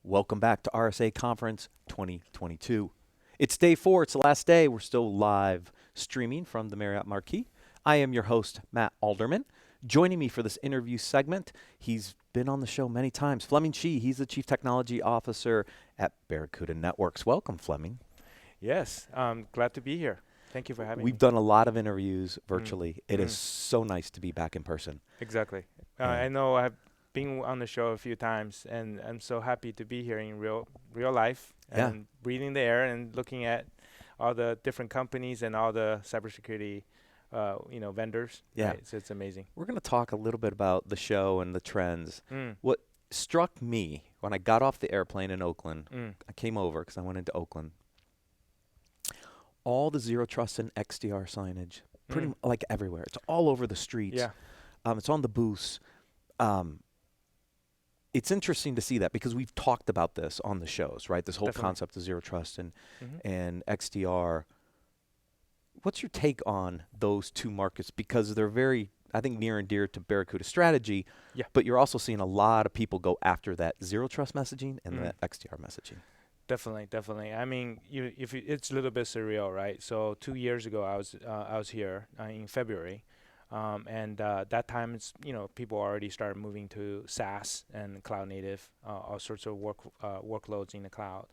Welcome back to RSA Conference 2022. It's day 4. It's the last day. We're still live streaming from the Marriott Marquis. I am your host, Matt Alderman. Joining me for this interview segment, he's been on the show many times. Fleming Shi, he's the Chief Technology Officer at Barracuda Networks. Welcome, Fleming. Yes, glad to be here. Thank you for having me. We've done a lot of interviews virtually. It is so nice to be back in person. Exactly. Yeah. I know I've been on the show a few times, and I'm so happy to be here in real life and breathing the air and looking at all the different companies and all the cybersecurity, vendors. Yeah. Right? So it's amazing. We're going to talk a little bit about the show and the trends. What struck me when I got off the airplane in Oakland, I came over because I went into Oakland. All the Zero Trust and XDR signage, pretty like everywhere. It's all over the streets. Yeah. It's on the booths. It's interesting to see that because we've talked about this on the shows, right? This whole Definitely. concept of Zero Trust and XDR. What's your take on those two markets? Because they're very, I think, near and dear to Barracuda strategy. Yeah. But you're also seeing a lot of people go after that Zero Trust messaging and that XDR messaging. Definitely. I mean, it's a little bit surreal, right? So 2 years ago, I was here in February, and that time it's people already started moving to SaaS and cloud native, all sorts of workloads in the cloud.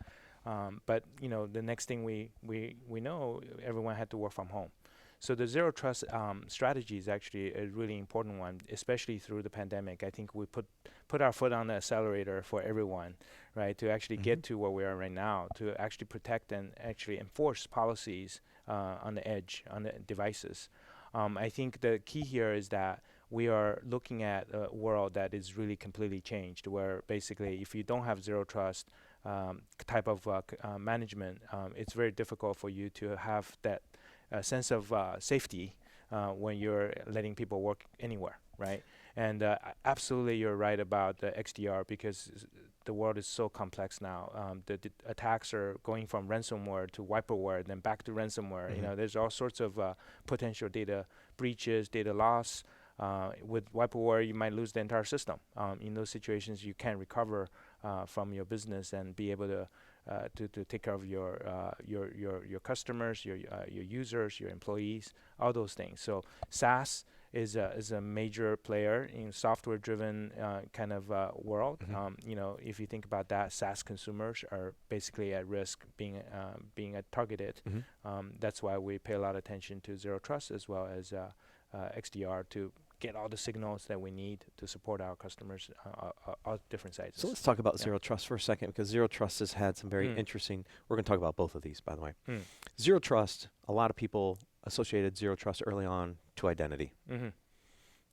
But the next thing we know, everyone had to work from home. So the Zero Trust strategy is actually a really important one, especially through the pandemic. I think we put our foot on the accelerator for everyone, right, to actually get to where we are right now, to actually protect and actually enforce policies on the edge, on the devices. I think the key here is that we are looking at a world that is really completely changed, where basically if you don't have Zero Trust type of management, it's very difficult for you to have that sense of safety when you're letting people work anywhere, right? And absolutely, you're right about the XDR because the world is so complex now. The attacks are going from ransomware to wiperware, then back to ransomware. There's all sorts of potential data breaches, data loss. With wiperware, you might lose the entire system. In those situations, you can't recover from your business and be able to take care of your customers, your users, your employees, all those things. So SaaS is a major player in software-driven kind of world. If you think about that, SaaS consumers are basically at risk being targeted. That's why we pay a lot of attention to Zero Trust as well as XDR to get all the signals that we need to support our customers on different sites. So let's talk about Zero Trust for a second, because Zero Trust has had some very interesting, we're going to talk about both of these, by the way. Zero Trust, a lot of people associated Zero Trust early on to identity.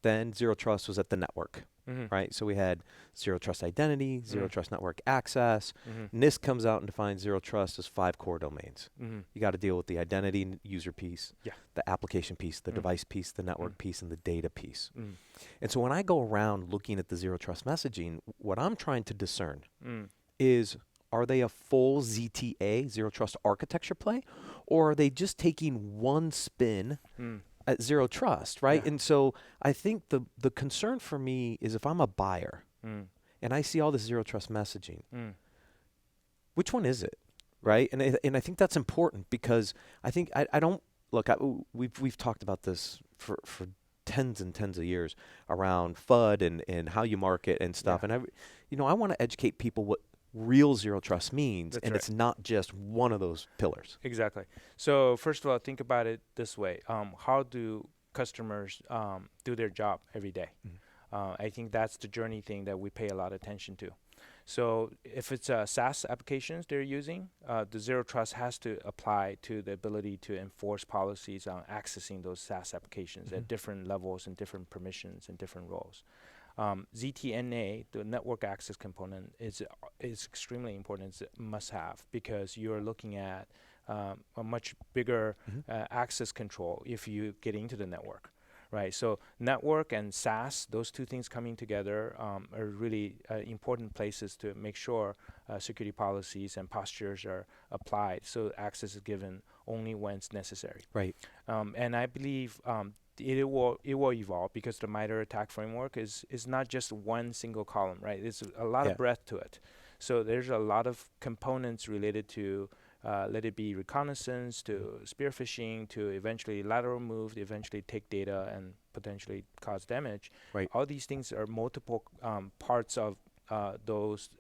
Then Zero Trust was at the network, right? So we had Zero Trust identity, Zero Trust network access. NIST comes out and defines Zero Trust as 5 core domains. You got to deal with the identity and user piece, the application piece, the device piece, the network piece, and the data piece. And so when I go around looking at the Zero Trust messaging, what I'm trying to discern is, are they a full ZTA, Zero Trust architecture play, or are they just taking one spin at Zero Trust, right? And so I think the concern for me is if I'm a buyer and I see all this Zero Trust messaging, which one is it, right? And I think that's important because I think I don't look. We've talked about this for tens and tens of years around FUD and how you market and stuff. And I want to educate people what real Zero Trust means. That's and right. It's not just one of those pillars. Exactly. So first of all, think about it this way. How do customers do their job every day? I think that's the journey thing that we pay a lot of attention to. So if it's SaaS applications they're using, the Zero Trust has to apply to the ability to enforce policies on accessing those SaaS applications at different levels and different permissions and different roles. ZTNA, the network access component, is extremely important. It's a must-have because you're looking at a much bigger access control if you get into the network, right? So network and SaaS, those two things coming together are really important places to make sure security policies and postures are applied so access is given only when it's necessary. Right. And I believe it will evolve because the MITRE attack framework is not just one single column, right? It's a lot of breadth to it. So there's a lot of components related to let it be reconnaissance, to spear phishing, to eventually lateral move, to eventually take data and potentially cause damage. Right. All these things are multiple parts of those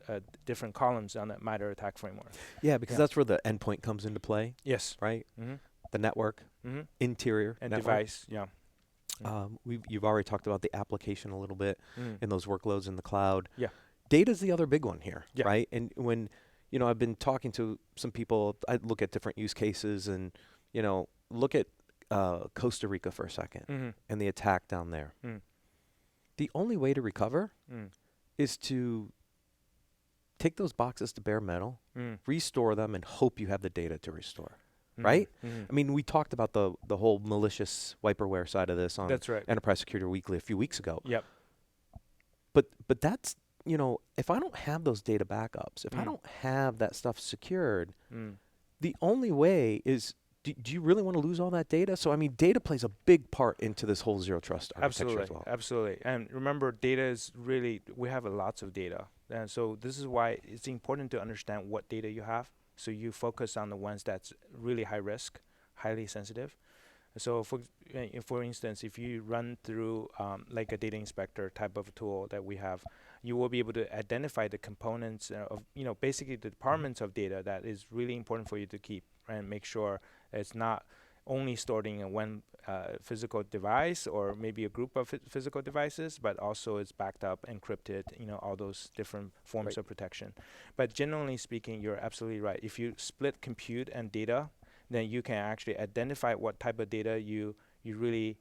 different columns on that MITRE ATT&CK framework. Yeah, because that's where the endpoint comes into play. Yes. Right. Mm-hmm. The network, interior and network. device. Yeah. You've already talked about the application a little bit in those workloads in the cloud. Yeah. Data's the other big one here, Yeah. right? And when, I've been talking to some people, I look at different use cases and, look at Costa Rica for a second and the attack down there. The only way to recover is to take those boxes to bare metal, restore them, and hope you have the data to restore. Right? I mean, we talked about the whole malicious wiperware side of this on That's right. Enterprise Security Weekly a few weeks ago. Yep. But that's, if I don't have those data backups, if I don't have that stuff secured, the only way is, do you really want to lose all that data? So, I mean, data plays a big part into this whole zero trust architecture as well. Absolutely. And remember, data is really, we have lots of data. And so this is why it's important to understand what data you have. So you focus on the ones that's really high risk, highly sensitive. So for instance, if you run through like a data inspector type of tool that we have, you will be able to identify the components of, basically the departments of data that is really important for you to keep and make sure it's not only stored in one physical device or maybe a group of physical devices, but also it's backed up, encrypted, all those different forms of protection. But generally speaking, you're absolutely right. If you split compute and data, then you can actually identify what type of data you really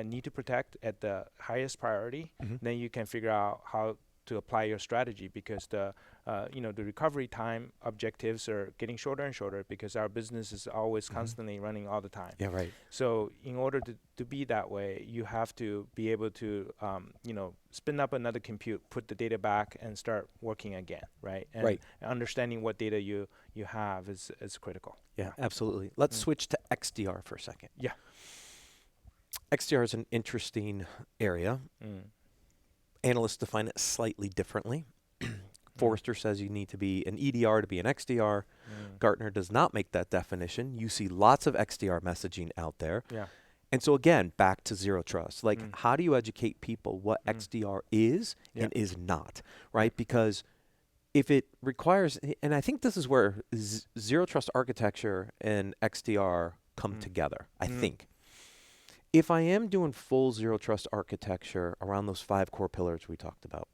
need to protect at the highest priority. Then you can figure out how to apply your strategy, because the recovery time objectives are getting shorter and shorter because our business is always constantly running all the time. Yeah, right. So in order to be that way, you have to be able to spin up another compute, put the data back, and start working again, right? And understanding what data you have is critical. Yeah, absolutely. Let's switch to XDR for a second. Yeah. XDR is an interesting area. Analysts define it slightly differently. Forrester says you need to be an EDR to be an XDR. Gartner does not make that definition. You see lots of XDR messaging out there. Yeah. And so again, back to zero trust. Like, how do you educate people what XDR is and is not, right? Because if it requires, and I think this is where zero trust architecture and XDR come together, I think. If I am doing full zero trust architecture around those 5 core pillars we talked about,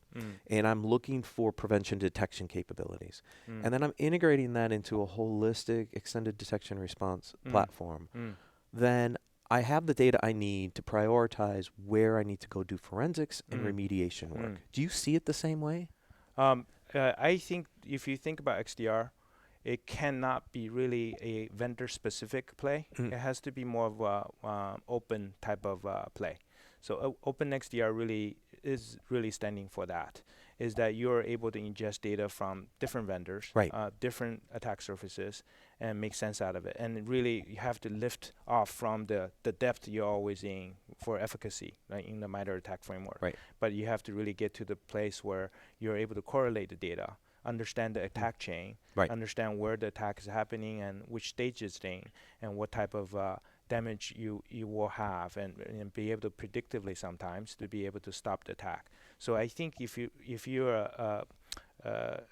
and I'm looking for prevention detection capabilities, and then I'm integrating that into a holistic extended detection response platform, then I have the data I need to prioritize where I need to go do forensics and remediation work. Do you see it the same way? I think if you think about XDR, it cannot be really a vendor-specific play. It has to be more of a open type of play. So Open XDR really is really standing for that, is that you're able to ingest data from different vendors, different attack surfaces, and make sense out of it. And really, you have to lift off from the depth you're always in for efficacy, right, in the MITRE ATT&CK framework. Right. But you have to really get to the place where you're able to correlate the data, understand the attack chain, understand where the attack is happening and which stage it's in, and what type of damage you will have, and be able to predictively sometimes to be able to stop the attack. So I think if you're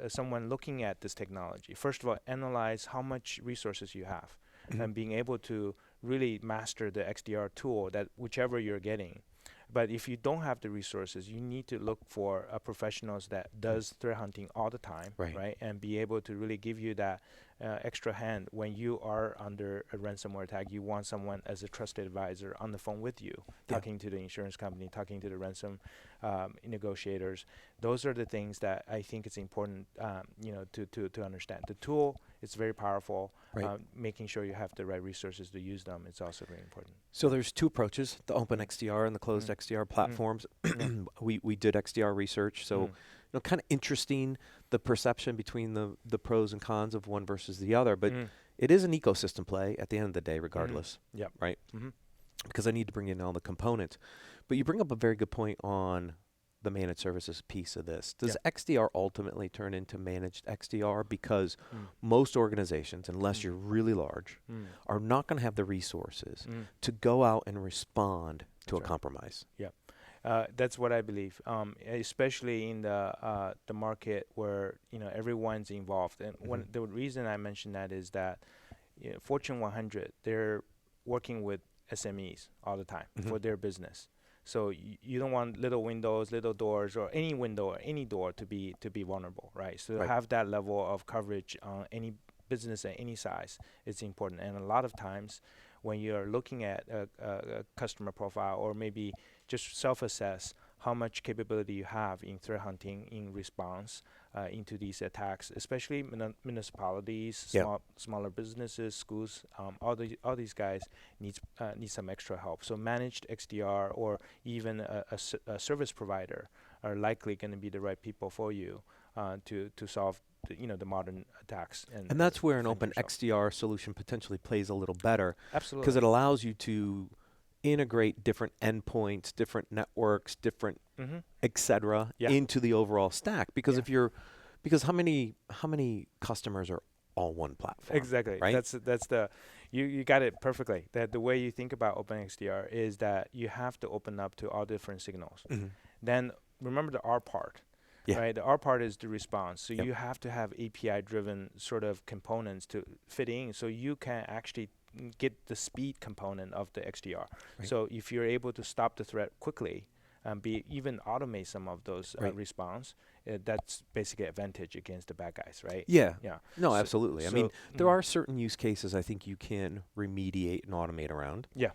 someone looking at this technology, first of all, analyze how much resources you have, and being able to really master the XDR tool that whichever you're getting. But if you don't have the resources, you need to look for professionals that does threat hunting all the time, right? And be able to really give you that extra hand when you are under a ransomware attack. You want someone as a trusted advisor on the phone with you, talking to the insurance company, talking to the ransom negotiators. Those are the things that I think it's important, to understand. The tool is very powerful. Making sure you have the right resources to use them, it's also very important. So there's 2 approaches, the open XDR and the closed XDR platforms. We did XDR research, so kind of interesting, the perception between the pros and cons of one versus the other, but it is an ecosystem play at the end of the day regardless, right? Because I need to bring in all the components. But you bring up a very good point on the managed services piece of this. Does XDR ultimately turn into managed XDR? Because most organizations, unless you're really large, are not going to have the resources to go out and respond to a compromise. Yeah. That's what I believe, especially in the market where everyone's involved. And the reason I mention that is that Fortune 100, they're working with SMEs all the time for their business. So you don't want little windows, little doors, or any window or any door to be vulnerable, right? So to have that level of coverage on any business at any size, it's important. And a lot of times, when you're looking at a customer profile, or maybe just self-assess how much capability you have in threat hunting, in response into these attacks, especially municipalities, smaller businesses, schools, all these guys need some extra help. So managed XDR or even a service provider are likely going to be the right people for you to solve the modern attacks. And that's where an open XDR solution potentially plays a little better. Absolutely. Because it allows you to integrate different endpoints, different networks, different et cetera into the overall stack. Because because how many customers are all one platform? Exactly. Right? That's you got it perfectly. That the way you think about open XDR is that you have to open up to all different signals. Then remember the R part. Right, the R part is the response. So you have to have API-driven sort of components to fit in, so you can actually get the speed component of the XDR. So if you're able to stop the threat quickly, even automate some of those response, that's basically advantage against the bad guys, right? Yeah. No, So absolutely. I mean, there are certain use cases I think you can remediate and automate around. Yeah.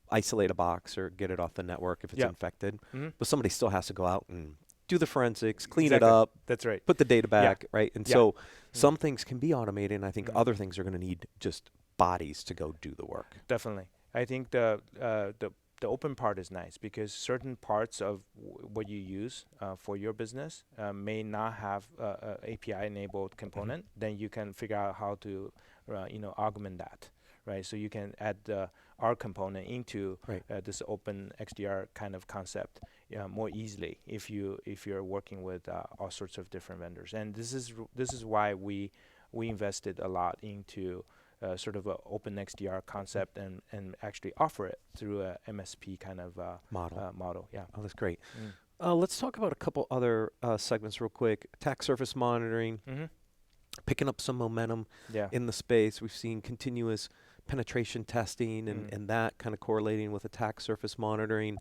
Isolate a box or get it off the network if it's infected. But somebody still has to go out and do the forensics, clean it up. That's right. Put the data back, right? And so some things can be automated, and I think other things are going to need just bodies to go do the work. Definitely. I think the open part is nice because certain parts of what you use for your business may not have a API-enabled component. Then you can figure out how to augment that. Right, so you can add the R component into this open XDR kind of concept more easily if you're working with all sorts of different vendors. And this is why we invested a lot into sort of an open XDR concept and actually offer it through a MSP kind of model. Yeah. Oh, that's great. Let's talk about a couple other segments real quick. Attack surface monitoring, picking up some momentum in the space. We've seen continuous penetration testing and that kind of correlating with attack surface monitoring.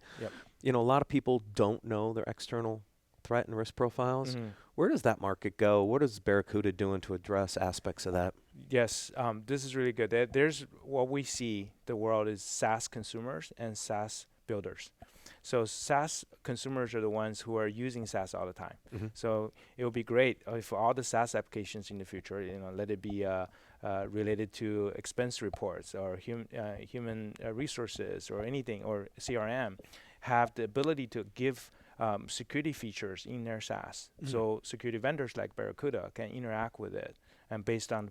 A lot of people don't know their external threat and risk profiles. Where does that market go? What is Barracuda doing to address aspects of that? Yes, this is really good. There's what we see the world is SaaS consumers and SaaS builders. So SaaS consumers are the ones who are using SaaS all the time. So it would be great if all the SaaS applications in the future, let it be related to expense reports or human resources or anything, or CRM, have the ability to give security features in their SaaS. So security vendors like Barracuda can interact with it. And based on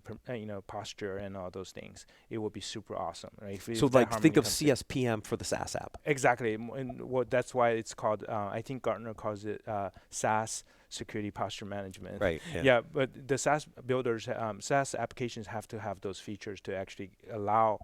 posture and all those things, it would be super awesome, right? So think of CSPM for the SaaS app. Exactly, and that's why it's called. I think Gartner calls it SaaS security posture management. Right. Yeah, but the SaaS builders, SaaS applications have to have those features to actually allow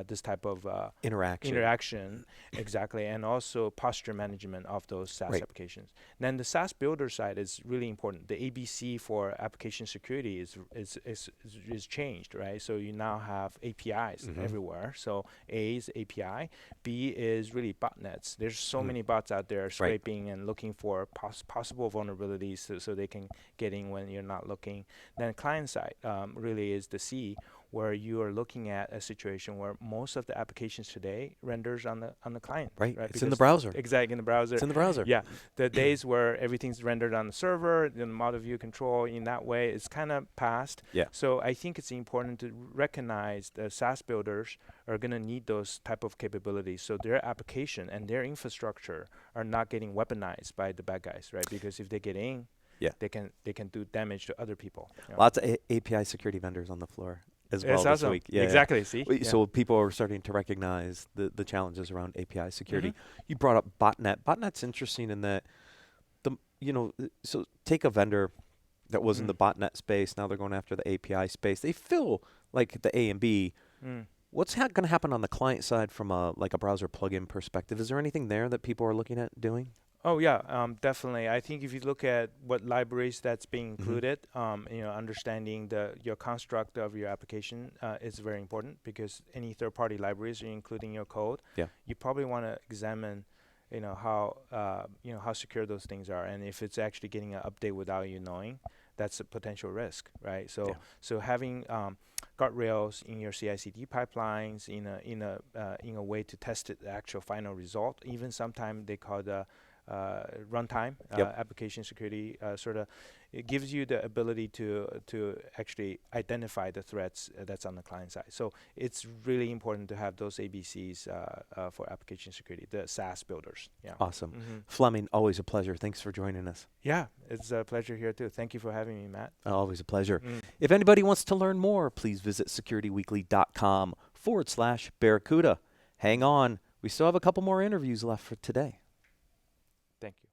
this type of interaction. Exactly, and also posture management of those SaaS applications. Then the SaaS builder side is really important. The ABC for application security is changed, right? So you now have APIs everywhere. So A is API, B is really botnets. There's so many bots out there scraping and looking for possible vulnerabilities so they can get in when you're not looking. Then client side really is the C, where you are looking at a situation where most of the applications today renders on the client. Right. It's in the browser. Exactly, in the browser. It's in the browser. Yeah. The days where everything's rendered on the server, the model view control in that way, it's kind of past. Yeah. So I think it's important to recognize the SaaS builders are going to need those type of capabilities, so their application and their infrastructure are not getting weaponized by the bad guys, right? Because if they get in, they can do damage to other people. Lots of API security vendors on the floor. as well It's this awesome. week. Yeah. Exactly. See. Yeah. So people are starting to recognize the challenges around API security. Mm-hmm. You brought up botnet. Botnet's interesting in that so take a vendor that was in the botnet space. Now they're going after the API space. They feel like the A and B. What's going to happen on the client side from a browser plugin perspective? Is there anything there that people are looking at doing? Oh yeah, definitely. I think if you look at what libraries that's being included, understanding your construct of your application is very important, because any third-party libraries you're including in your code, you probably want to examine, how secure those things are, and if it's actually getting an update without you knowing, that's a potential risk, right? So having guardrails in your CI/CD pipelines in a way to test the actual final result. Even sometimes they call the runtime application security it gives you the ability to actually identify the threats that's on the client side. So it's really important to have those ABCs for application security, the SaaS builders. Yeah. Awesome. Fleming, always a pleasure. Thanks for joining us. Yeah, it's a pleasure here too. Thank you for having me, Matt. Always a pleasure. If anybody wants to learn more, please visit securityweekly.com/Barracuda. Hang on. We still have a couple more interviews left for today. Thank you.